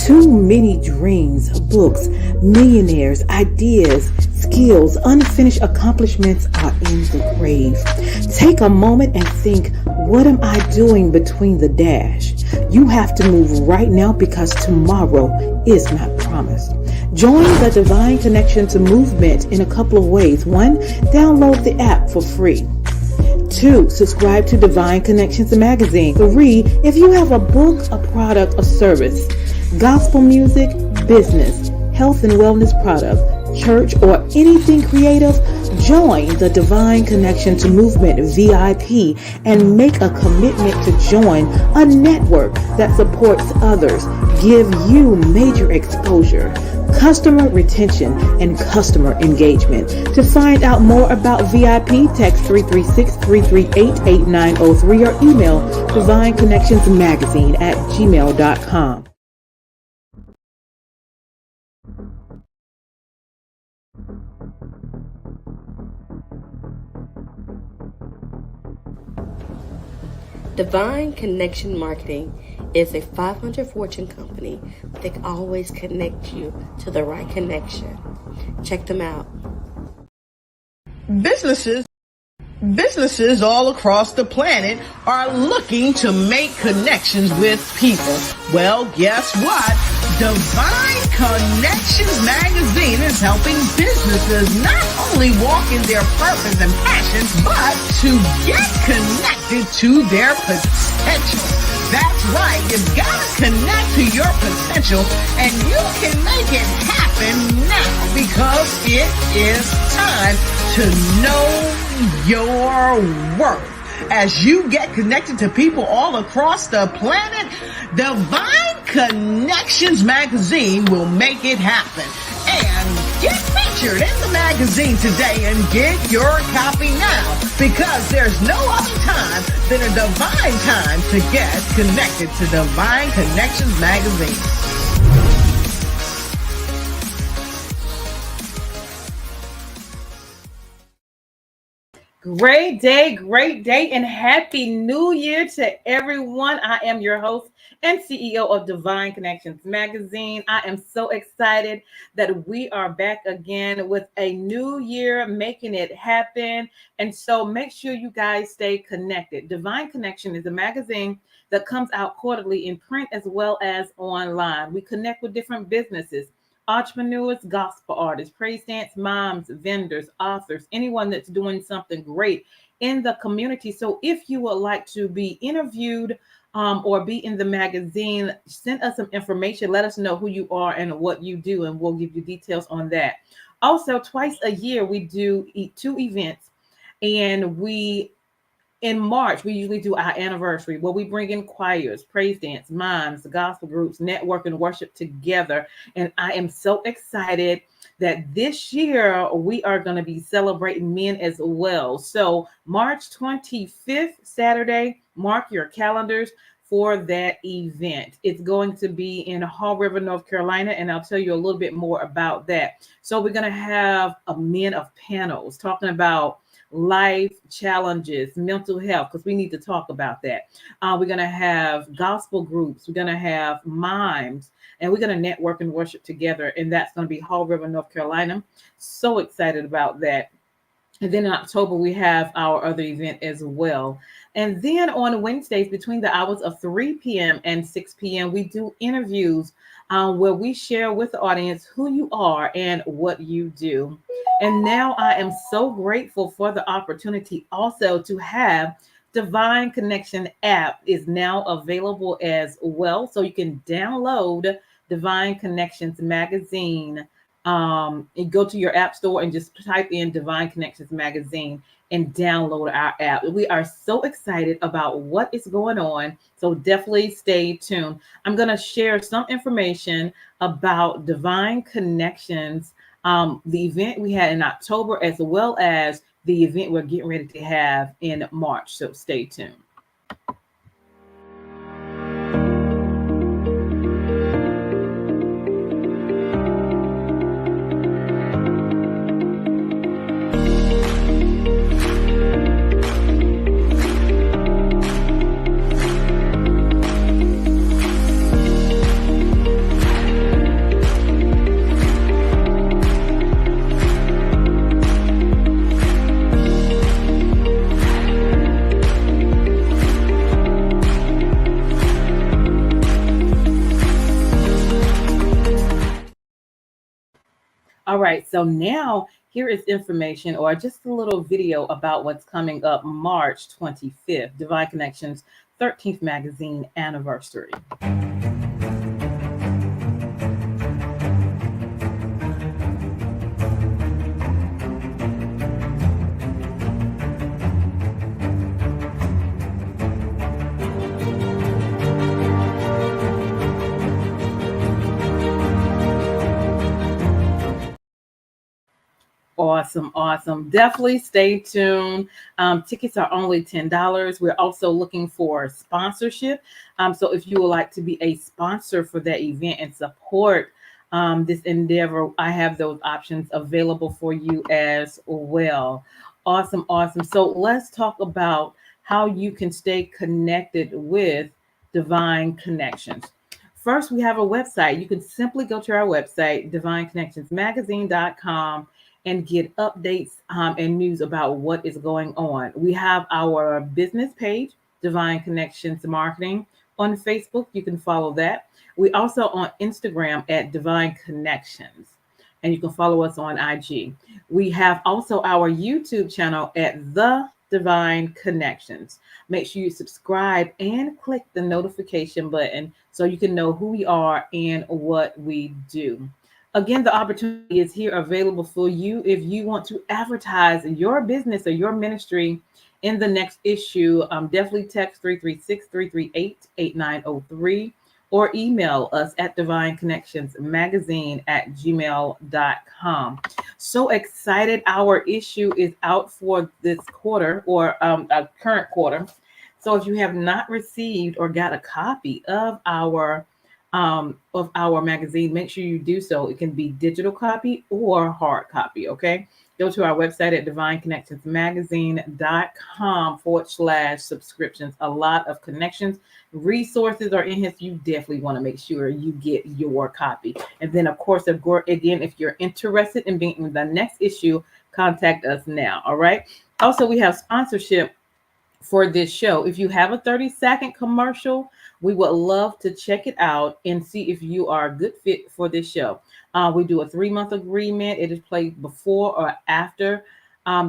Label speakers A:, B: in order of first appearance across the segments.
A: Too many dreams, books, millionaires, ideas, skills, unfinished accomplishments are in the grave. Take a moment and think, what am I doing between the dash? You have to move right now because tomorrow is not promised. Join the Divine Connections movement in a couple of ways. 1, download the app for free. 2, subscribe to Divine Connections magazine. 3, if you have a book, a product, a service, gospel music, business, health and wellness product, church, or anything creative, join the Divine Connections Movement VIP and make a commitment to join a network that supports others, give you major exposure, customer retention, and customer engagement. To find out more about VIP, text 336-338-8903 or email divineconnectionsmagazine@gmail.com.
B: Divine Connection Marketing is a 500 Fortune company that can always connect you to the right connection. Check them out.
C: Businesses all across the planet are looking to make connections with people. Well, guess what? Divine Connections Magazine is helping businesses not only walk in their purpose and passion, but to get connected to their potential. That's right. You've got to connect to your potential, and you can make it happen now because it is time to know your worth. As you get connected to people all across the planet, Divine Connections Magazine will make it happen. And get featured in the magazine today and get your copy now, because there's no other time than a divine time to get connected to Divine Connections Magazine.
A: Great day, and Happy New Year to everyone. I am your host and CEO of Divine Connections Magazine. I am so excited that we are back again with a new year, making it happen. And so make sure you guys stay connected. Divine Connection is a magazine that comes out quarterly in print as well as online. We connect with different businesses, entrepreneurs, gospel artists, praise dance moms, vendors, authors, anyone that's doing something great in the community. So if you would like to be interviewed or be in the magazine, send us some information. Let us know who you are and what you do, and we'll give you details on that. Also, twice a year, we do 2 events, and in March, we usually do our anniversary where we bring in choirs, praise dance, mimes, gospel groups, network and worship together. And I am so excited that this year we are going to be celebrating men as well. So March 25th, Saturday, mark your calendars for that event. It's going to be in Haw River, North Carolina, and I'll tell you a little bit more about that. So we're going to have a men of panels talking about life challenges, mental health, because we need to talk about that. We're going to have gospel groups. We're going to have mimes, and we're going to network and worship together. And that's going to be Haw River, North Carolina. So excited about that. And then in October, we have our other event as well. And then on Wednesdays, between the hours of 3 p.m. and 6 p.m., we do interviews where we share with the audience who you are and what you do. And now I am so grateful for the opportunity also to have Divine Connection app is now available as well. So you can download Divine Connections Magazine. And go to your app store and just type in Divine Connections Magazine and download our app. We are so excited about what is going on. So definitely stay tuned. I'm going to share some information about Divine Connections, the event we had in October, as well as the event we're getting ready to have in March. So stay tuned. right. So now here is information or just a little video about what's coming up March 25th, Divine Connections 13th magazine anniversary. Awesome, awesome. Definitely stay tuned. Tickets are only $10. We're also looking for sponsorship. So if you would like to be a sponsor for that event and support this endeavor, I have those options available for you as well. Awesome, awesome. So let's talk about how you can stay connected with Divine Connections. First, we have a website. You can simply go to our website, divineconnectionsmagazine.com, and get updates and news about what is going on. We have our business page, Divine Connections Marketing, on Facebook. You can follow that. We also on Instagram at Divine Connections, and you can follow us on IG. We have also our YouTube channel at The Divine Connections. Make sure you subscribe and click the notification button so you can know who we are and what we do. Again, the opportunity is here available for you if you want to advertise your business or your ministry in the next issue. Definitely text 336-338-8903 or email us at divineconnectionsmagazine@gmail.com. So excited. Our issue is out for this quarter or a current quarter. So if you have not received or got a copy of our magazine, make sure you do so. It can be digital copy or hard copy. Okay. Go to our website at divineconnectionsmagazine.com/subscriptions. A lot of connections, resources are in here. So you definitely want to make sure you get your copy. And then, of course, again, if you're interested in being in the next issue, contact us now. All right. Also, we have sponsorship for this show. If you have a 30-second commercial, we would love to check it out and see if you are a good fit for this show. We do a 3-month agreement. It is played before or after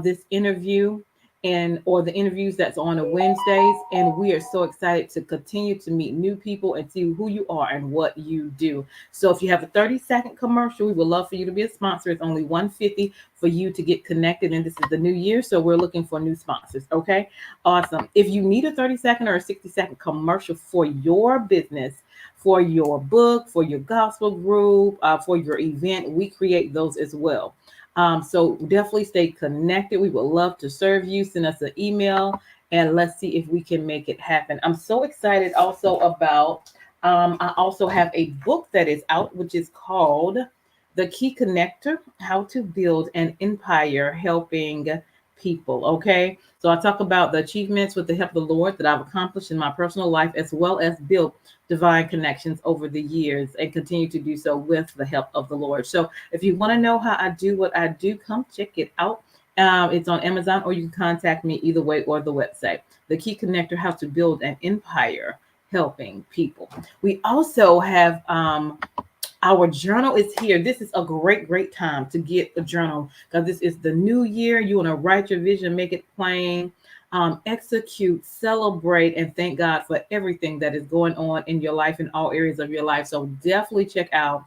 A: this interview and or the interviews that's on a Wednesdays. And we are so excited to continue to meet new people and see who you are and what you do. So if you have a 30-second commercial, we would love for you to be a sponsor. It's only $150 for you to get connected. And this is the new year, so we're looking for new sponsors. Okay, awesome. If you need a 30-second or a 60-second commercial for your business, for your book, for your gospel group, for your event, we create those as well. So definitely stay connected. We would love to serve you. Send us an email and let's see if we can make it happen. I'm so excited also about, I also have a book that is out, which is called The Key Connector, How to Build an Empire Helping People. Okay. So I talk about the achievements with the help of the Lord that I've accomplished in my personal life, as well as built divine connections over the years and continue to do so with the help of the Lord. So if you want to know how I do what I do, come check it out. It's on Amazon, or you can contact me either way or the website. The Key Connector, How to Build an Empire Helping People. We also have our journal is here. This is a great time to get a journal because this is the new year. You want to write your vision, make it plain, execute, celebrate, and thank God for everything that is going on in your life in all areas of your life. So definitely check out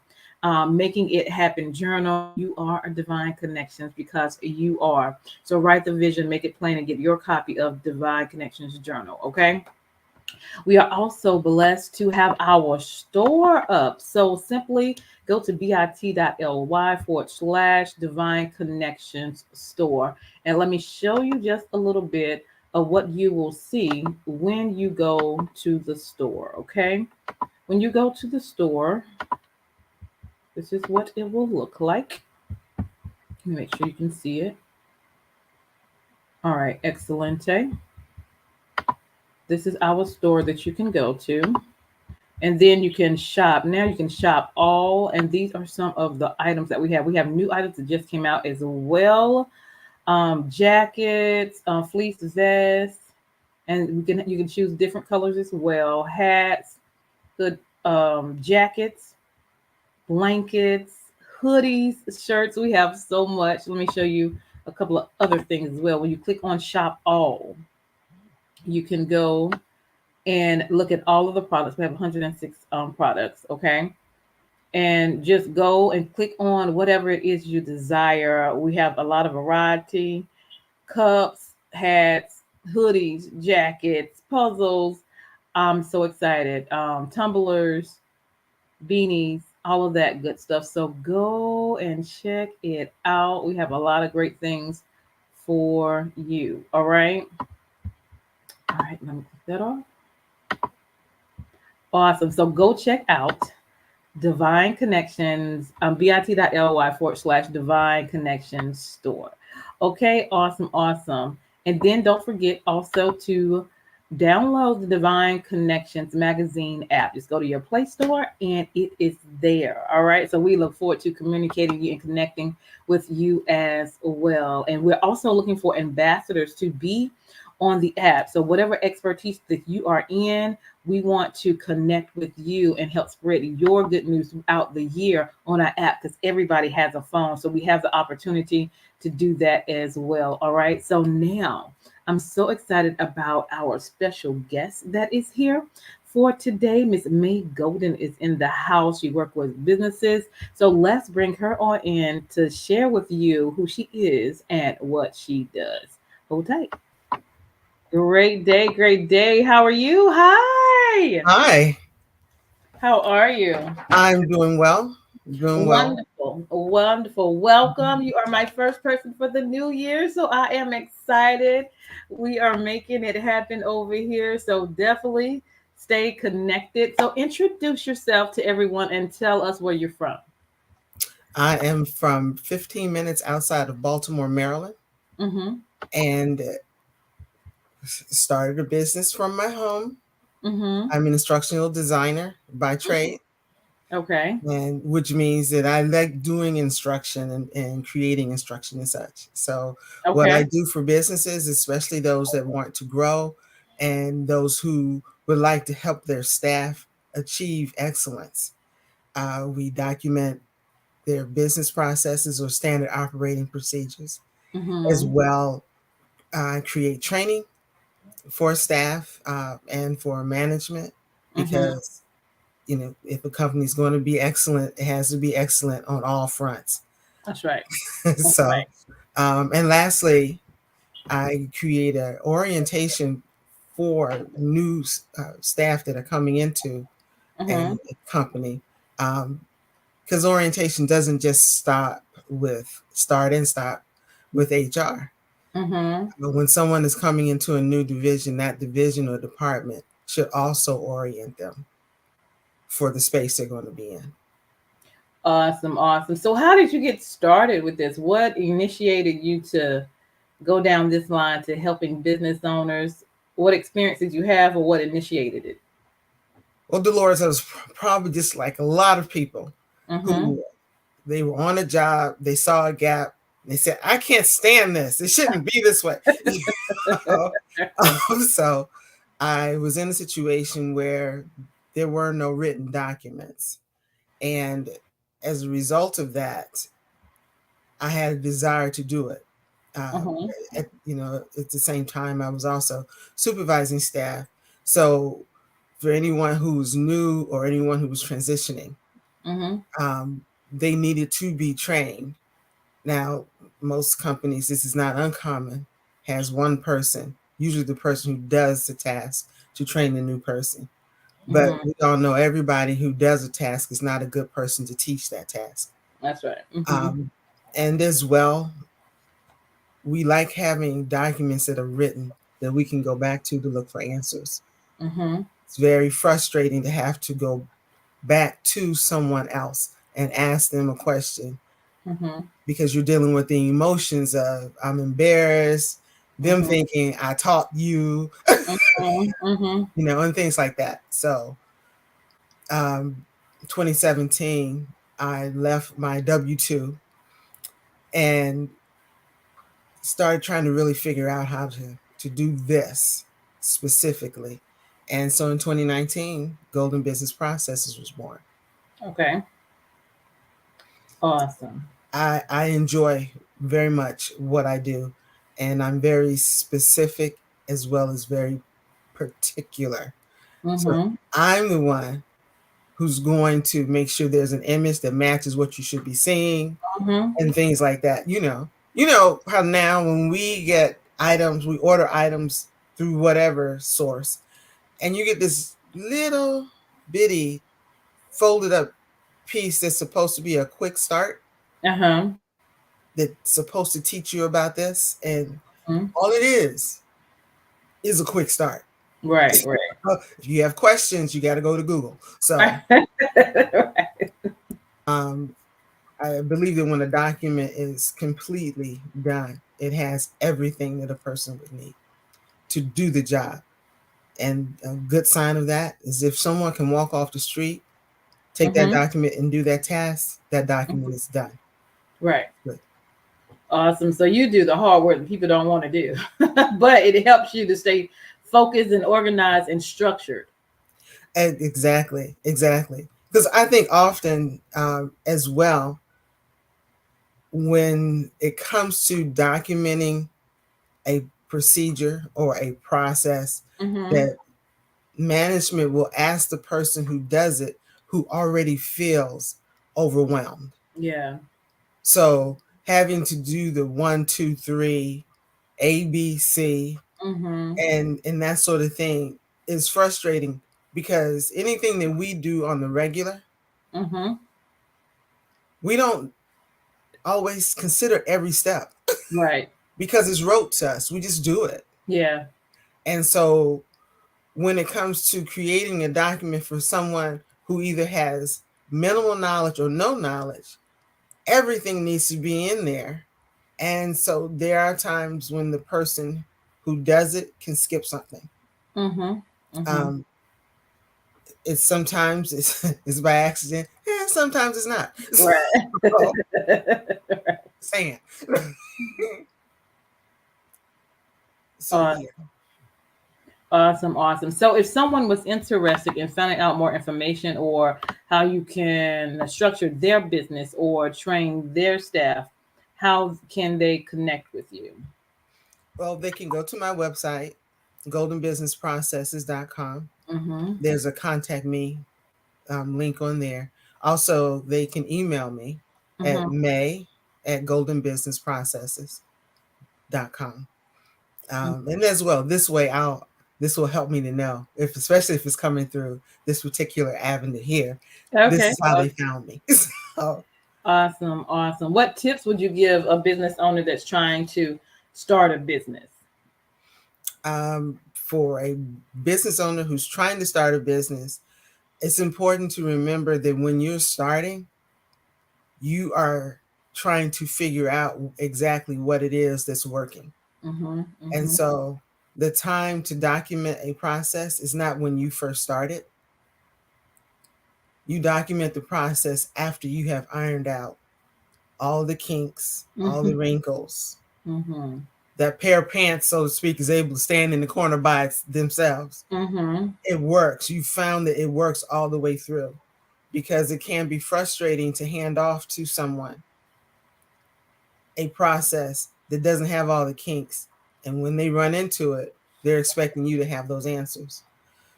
A: Making It Happen Journal. You are a Divine Connections because you are. So write the vision, make it plain, and get your copy of Divine Connections Journal. Okay. We are also blessed to have our store up. So simply go to bit.ly/Divine Connections store. And let me show you just a little bit of what you will see when you go to the store. Okay. When you go to the store, this is what it will look like. Make sure you can see it. All right. Excelente. This is our store that you can go to. And then you can shop. Now you can shop all, and these are some of the items that we have. We have new items that just came out as well. Jackets, fleece vests, and you can choose different colors as well. Hats, good jackets, blankets, hoodies, shirts. We have so much. Let me show you a couple of other things as well. When you click on shop all, you can go and look at all of the products. We have 106 products, okay? And just go and click on whatever it is you desire. We have a lot of variety: cups, hats, hoodies, jackets, puzzles. I'm so excited. Tumblers, beanies, all of that good stuff. So go and check it out. We have a lot of great things for you. All right. All right. Let me click that off. Awesome. So go check out Divine Connections, bit.ly/Divine Connections store. Okay, awesome, awesome. And then don't forget also to download the Divine Connections magazine app. Just go to your Play Store and it is there. All right. So we look forward to communicating you and connecting with you as well. And we're also looking for ambassadors to be on the app. So whatever expertise that you are in, we want to connect with you and help spread your good news throughout the year on our app because everybody has a phone. So we have the opportunity to do that as well. All right. So now I'm so excited about our special guest that is here for today. Miss May Golden is in the house. She works with businesses. So let's bring her on in to share with you who she is and what she does. Hold tight. Great day, great day. How are you? Hi.
D: Hi,
A: How are you?
D: I'm doing well. Doing well.
A: Wonderful, wonderful. Welcome. You are my first person for the new year, so I am excited. We are making it happen over here, so definitely stay connected. So introduce yourself to everyone and tell us where you're from.
D: I am from 15 minutes outside of Baltimore, Maryland,
A: Mm-hmm.
D: and started a business from my home.
A: Mm-hmm.
D: I'm an instructional designer by trade,
A: Okay.
D: and which means that I like doing instruction and creating instruction and such. So, what I
A: Okay.
D: do for businesses, especially those that want to grow and those who would like to help their staff achieve excellence, we document their business processes or standard operating procedures, as
A: Mm-hmm.
D: well create training for staff and for management,
A: Mm-hmm.
D: because if a company is going to be excellent, it has to be excellent on all fronts.
A: That's right. That's
D: So,
A: right.
D: and lastly, I create an orientation for new staff that are coming into
A: Mm-hmm.
D: a company, because orientation doesn't just start and stop with HR.
A: Mm-hmm.
D: But when someone is coming into a new division, that division or department should also orient them for the space they're going to be in.
A: Awesome, awesome. So how did you get started with this? What initiated you to go down this line to helping business owners? What experience did you have or what initiated it?
D: Well, Deloris, I was probably just like a lot of people
A: Mm-hmm.
D: who they were on a job, they saw a gap, they said, I can't stand this. It shouldn't be this way. So I was in a situation where there were no written documents. And as a result of that, I had a desire to do it. Uh,
A: Mm-hmm.
D: at the same time, I was also supervising staff. So for anyone who's new or anyone who was transitioning,
A: Mm-hmm.
D: they needed to be trained. Now, most companies, this is not uncommon, has one person, usually the person who does the task, to train the new person. But
A: Mm-hmm.
D: we all know everybody who does a task is not a good person to teach that task.
A: That's right. Mm-hmm.
D: Um, and as well, we like having documents that are written that we can go back to look for answers.
A: Mm-hmm.
D: It's very frustrating to have to go back to someone else and ask them a question,
A: Mm-hmm.
D: because you're dealing with the emotions of I'm embarrassed, them
A: Mm-hmm.
D: thinking I taught you,
A: Mm-hmm. Mm-hmm.
D: and things like that. So, um, 2017, I left my W-2 and started trying to really figure out how to do this specifically. And so in 2019, Golden Business Processes was born.
A: Okay. Awesome.
D: I enjoy very much what I do, and I'm very specific as well as very particular. So
A: Mm-hmm.
D: I'm the one who's going to make sure there's an image that matches what you should be seeing
A: Mm-hmm.
D: and things like that. You know how now when we get items, we order items through whatever source, and you get this little bitty folded up piece that's supposed to be a quick start,
A: Uh-huh.
D: that's supposed to teach you about this, and
A: Mm-hmm.
D: all it is a quick start.
A: Right, right.
D: If you have questions, you got to go to Google. So
A: Right.
D: um, I believe that when a document is completely done, it has everything that a person would need to do the job. And a good sign of that is if someone can walk off the street, take that
A: Mm-hmm.
D: document and do that task, that document is done.
A: Right.
D: Good.
A: Awesome. So you do the hard work that people don't want to do, but it helps you to stay focused and organized and structured.
D: And exactly, exactly. Because I think often as well, when it comes to documenting a procedure or a process,
A: Mm-hmm.
D: that management will ask the person who does it who already feels overwhelmed.
A: Yeah.
D: So having to do the 1, 2, 3, ABC,
A: Mm-hmm.
D: and that sort of thing is frustrating because anything that we do on the regular,
A: Mm-hmm.
D: we don't always consider every step
A: Right.
D: because it's rote to us. We just do it.
A: Yeah.
D: And so when it comes to creating a document for someone who either has minimal knowledge or no knowledge, everything needs to be in there. And so there are times when the person who does it can skip something.
A: Mm-hmm. Mm-hmm.
D: Um, it's sometimes it's by accident, and sometimes it's not. So,
A: Right.
D: saying. So
A: Awesome.
D: yeah.
A: Awesome. Awesome. So if someone was interested in finding out more information or how you can structure their business or train their staff, how can they connect with you?
D: Well, they can go to my website, goldenbusinessprocesses.com.
A: Mm-hmm.
D: There's a contact me link on there. Also, they can email me at
A: Mm-hmm.
D: may@goldenbusinessprocesses.com. And as well, this will help me to know if, especially if it's coming through this particular avenue here, this
A: Okay.
D: is how they found me. So,
A: Awesome. Awesome. What tips would you give a business owner that's trying to start a business?
D: for a business owner who's trying to start a business, it's important to remember that when you're starting, you are trying to figure out exactly what it is that's working.
A: Mm-hmm.
D: And
A: Mm-hmm.
D: so the time to document a process is not when you first started. You document the process after you have ironed out all the kinks, all
A: Mm-hmm.
D: the wrinkles.
A: Mm-hmm.
D: That pair of pants, so to speak, is able to stand in the corner by themselves.
A: Mm-hmm.
D: It works. You found that it works all the way through, because it can be frustrating to hand off to someone a process that doesn't have all the kinks. And when they run into it, they're expecting you to have those answers.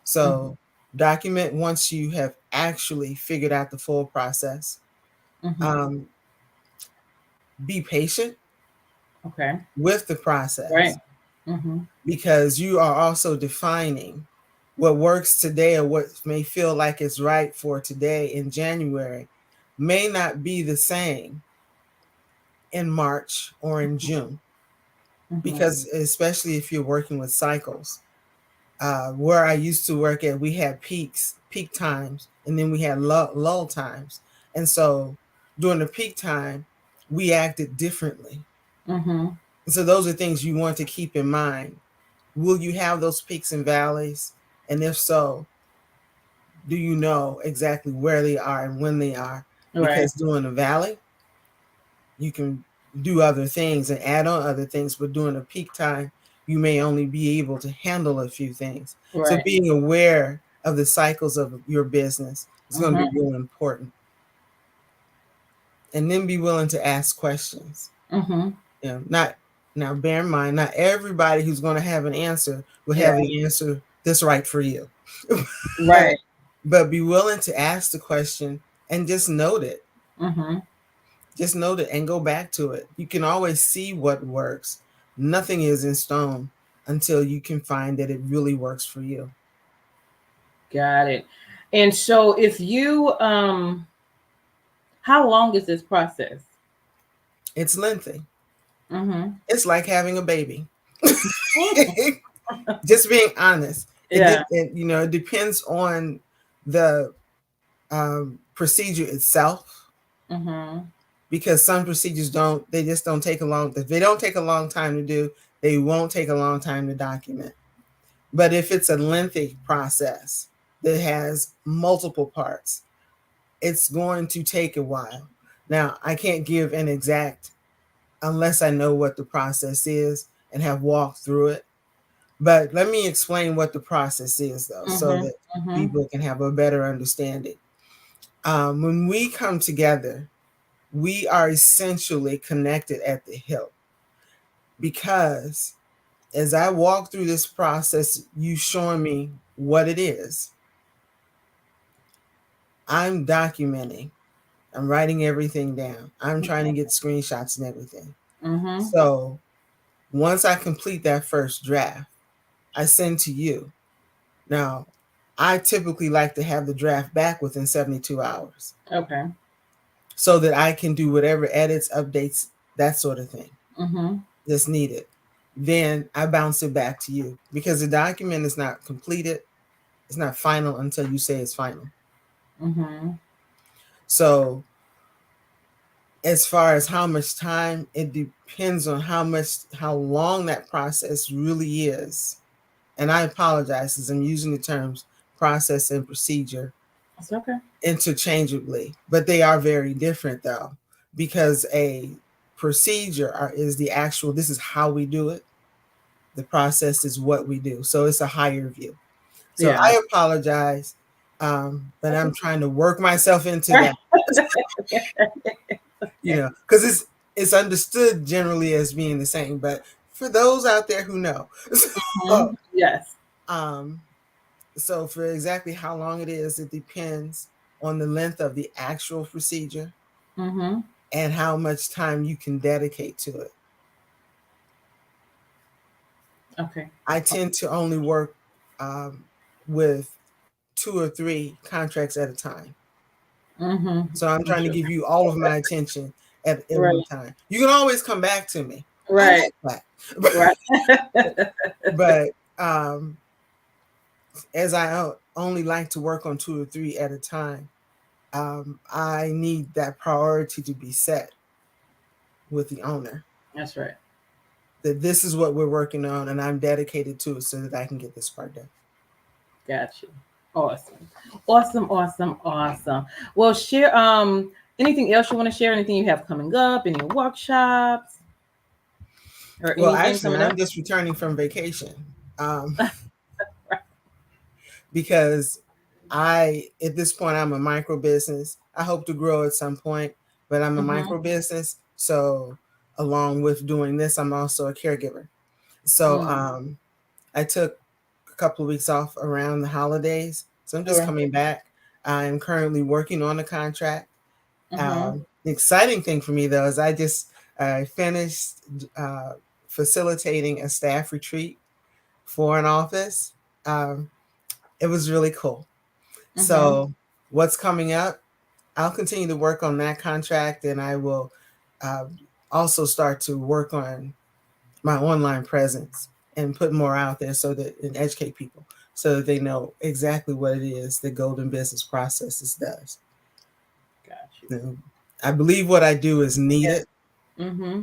D: So document once you have actually figured out the full process.
A: Mm-hmm.
D: Um, be patient
A: Okay.
D: with the
A: Right.
D: process,
A: Mm-hmm.
D: because you are also defining what works today, or what may feel like it's right for today in January may not be the same in March or in June,
A: Mm-hmm.
D: because especially if you're working with cycles. Where I used to work at, we had peak times, and then we had lull times. And so during the peak time, we acted differently.
A: Mm-hmm.
D: And so those are things you want to keep in mind. Will you have those peaks and valleys? And if so, do you know exactly where they are and when they are?
A: Right.
D: Because during the valley, you can do other things and add on other things, but during a peak time, you may only be able to handle a few things. So
A: Right.
D: being aware of the cycles of your business is going to
A: Mm-hmm.
D: be really important. and then be willing to ask questions.
A: Mm-hmm.
D: Not now. Bear in mind, not everybody who's going to have an answer will
A: Yeah.
D: have the answer that's right for you.
A: Right.
D: But be willing to ask the question and just note it.
A: Mm-hmm.
D: Just note it and go back to it. You can always see what works. Nothing is in stone until you can find that it really works for you.
A: Got it. And so if you how long is this process?
D: It's lengthy.
A: Mm-hmm.
D: It's like having a baby. Just being honest.
A: Yeah.
D: It depends on the procedure itself,
A: Mm-hmm.
D: because some procedures they just don't take a long, if they don't take a long time to do, they won't take a long time to document. But if it's a lengthy process that has multiple parts, it's going to take a while. Now, I can't give an exact unless I know what the process is and have walked through it. But let me explain what the process is, though, so
A: Mm-hmm.
D: that
A: Mm-hmm.
D: people can have a better understanding. When we come together, we are essentially connected at the hip, because as I walk through this process, you showing me what it is, I'm documenting, I'm writing everything down, I'm trying to get screenshots and everything.
A: Mm-hmm.
D: So once I complete that first draft, I send to you. Now, I typically like to have the draft back within 72 hours
A: Okay.
D: so that I can do whatever edits, updates, that sort of thing
A: Mm-hmm.
D: that's needed. Then I bounce it back to you, because the document is not completed, it's not final until you say it's final.
A: Mm-hmm.
D: So as far as how much time, it depends on how long that process really is. And I apologize as I'm using the terms process and procedure
A: It's okay.
D: interchangeably, but they are very different, though, because a procedure is the actual, this is how we do it. The process is what we do. So it's a higher view. So
A: Yeah.
D: I apologize, but I'm trying to work myself into that, because it's understood generally as being the same. But for those out there who know, so,
A: Mm-hmm. Yes.
D: um, so for exactly how long it is, it depends on the length of the actual procedure
A: Mm-hmm.
D: and how much time you can dedicate to it.
A: Okay.
D: I tend to only work with 2 or 3 contracts at a time.
A: Mm-hmm.
D: So I'm
A: I'm
D: trying to
A: sure.
D: give you all of my attention at
A: Right.
D: one time. You can always come back to me. I
A: Right.
D: like that.
A: Right.
D: But as I only like to work on 2 or 3 at a time, I need that priority to be set with the owner,
A: That's right.
D: that this is what we're working on and I'm dedicated to it so that I can get this part done.
A: Got you. Awesome. Awesome. Awesome. Awesome. Well, share anything else you want to share? Anything you have coming up? Any workshops or
D: Well,
A: anything
D: actually,
A: coming up?
D: I'm just returning from vacation, because at this point, I'm a micro business. I hope to grow at some point, but I'm a
A: Mm-hmm.
D: micro business. So along with doing this, I'm also a caregiver. So
A: Mm.
D: I took a couple of weeks off around the holidays. So I'm just
A: Sure.
D: coming back. I'm currently working on a contract.
A: Mm-hmm.
D: The exciting thing for me, though, is I finished facilitating a staff retreat for an office. Um, it was really cool.
A: Mm-hmm.
D: So, what's coming up? I'll continue to work on that contract, and I will uh, also start to work on my online presence and put more out there so that and educate people so that they know exactly what it is that Golden Business Processes does.
A: Got you.
D: You know, I believe what I do is needed,
A: Yeah. Mm-hmm.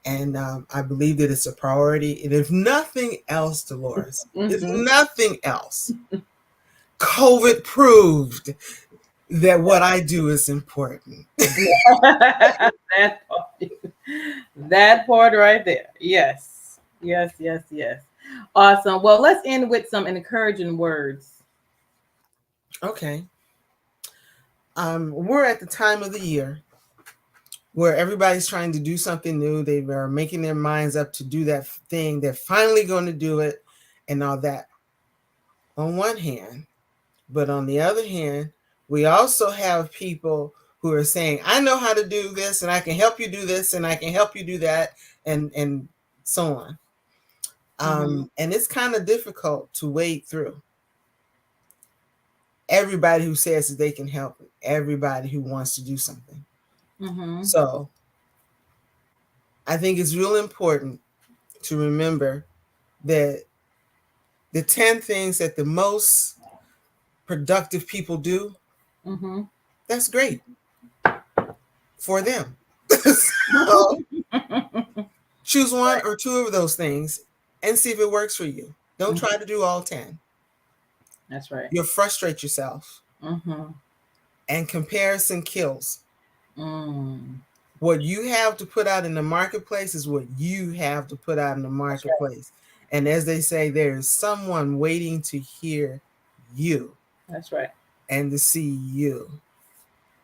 D: and I believe that it's a priority. And if nothing else, Dolores, if
A: Mm-hmm.
D: nothing else, COVID proved that what I do is important.
A: that part, that part right there. Yes. Yes. Yes. Yes. Awesome. Well, let's end with some encouraging words.
D: Okay. We're at the time of the year where everybody's trying to do something new. They are making their minds up to do that thing. They're finally going to do it and all that on one hand. But on the other hand, we also have people who are saying, I know how to do this and I can help you do this and I can help you do that and so on. And it's kind of difficult to wade through everybody who says that they can help, everybody who wants to do something. So I think it's real important to remember that the 10 things that the most productive people do, that's great for them. So choose one or two of those things and see if it works for you. Don't try to do all 10.
A: That's right.
D: You'll frustrate yourself. And comparison kills. What you have to put out in the marketplace is what you have to put out in the marketplace. Right. And as they say, there is someone waiting to hear you.
A: That's right.
D: And to see you.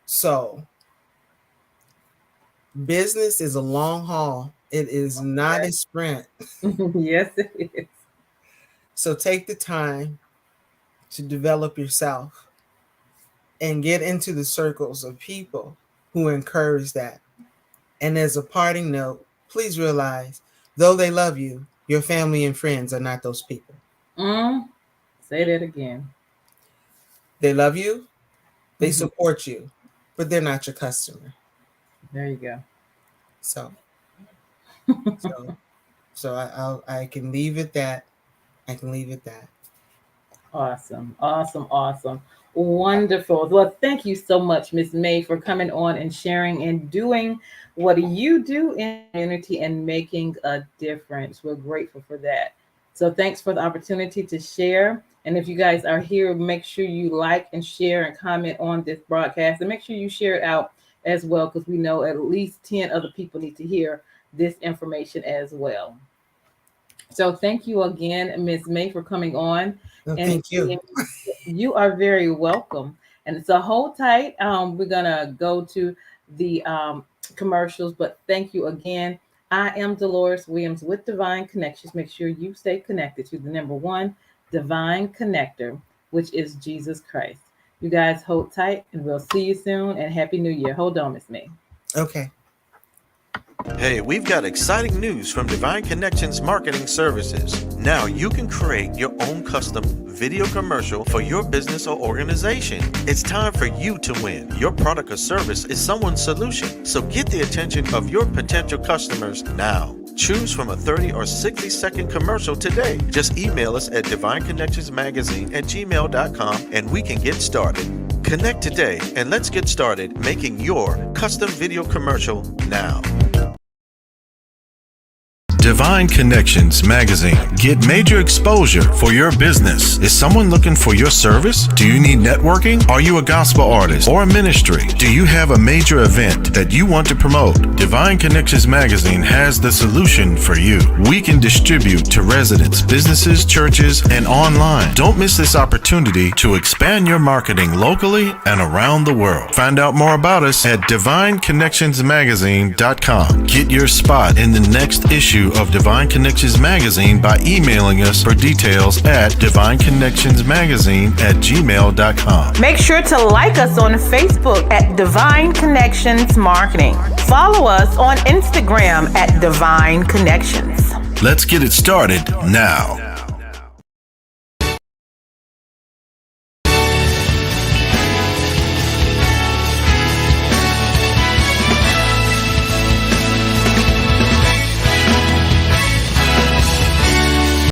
D: So business is a long haul. It is not a sprint.
A: Yes, it is.
D: So take the time to develop yourself and get into the circles of people who encourage that. And as a parting note, please realize, though they love you, your family and friends are not those people.
A: Say that again.
D: They love you, they support you, but they're not your customer.
A: There you go.
D: So I can leave it that. I can leave it that.
A: Awesome. Wonderful. Well, thank you so much, Miss May, for coming on and sharing and doing what you do in the community and making a difference. We're grateful for that. So thanks for the opportunity to share. And if you guys are here, make sure you like and share and comment on this broadcast, and make sure you share it out as well, because we know at least 10 other people need to hear this information as well. So thank you again, Ms. May, for coming on.
D: Thank you.
A: You are very welcome. And so hold tight. We're going to go to the commercials, but thank you again. I am Deloris Williams with Divine Connections. Make sure you stay connected to the number one divine connector, which is Jesus Christ. You guys hold tight, and we'll see you soon. And Happy New Year. Hold on, Miss May.
D: Okay.
E: Hey, we've got exciting news from Divine Connections Marketing Services. Now you can create your own custom video commercial for your business or organization. It's time for you to win. Your product or service is someone's solution, so get the attention of your potential customers now. Choose from a 30 or 60-second commercial today. Just email us at divineconnectionsmagazine@gmail.com and we can get started. Connect today and let's get started making your custom video commercial now. Divine Connections Magazine. Get major exposure for your business. Is someone looking for your service? Do you need networking? Are you a gospel artist or a ministry? Do you have a major event that you want to promote? Divine Connections Magazine has the solution for you. We can distribute to residents, businesses, churches, and online. Don't miss this opportunity to expand your marketing locally and around the world. Find out more about us at divineconnectionsmagazine.com. Get your spot in the next issue of Divine Connections Magazine by emailing us for details at divineconnectionsmagazine@gmail.com.
A: Make sure to like us on Facebook at Divine Connections Marketing. Follow us on Instagram at Divine Connections.
E: Let's get it started now.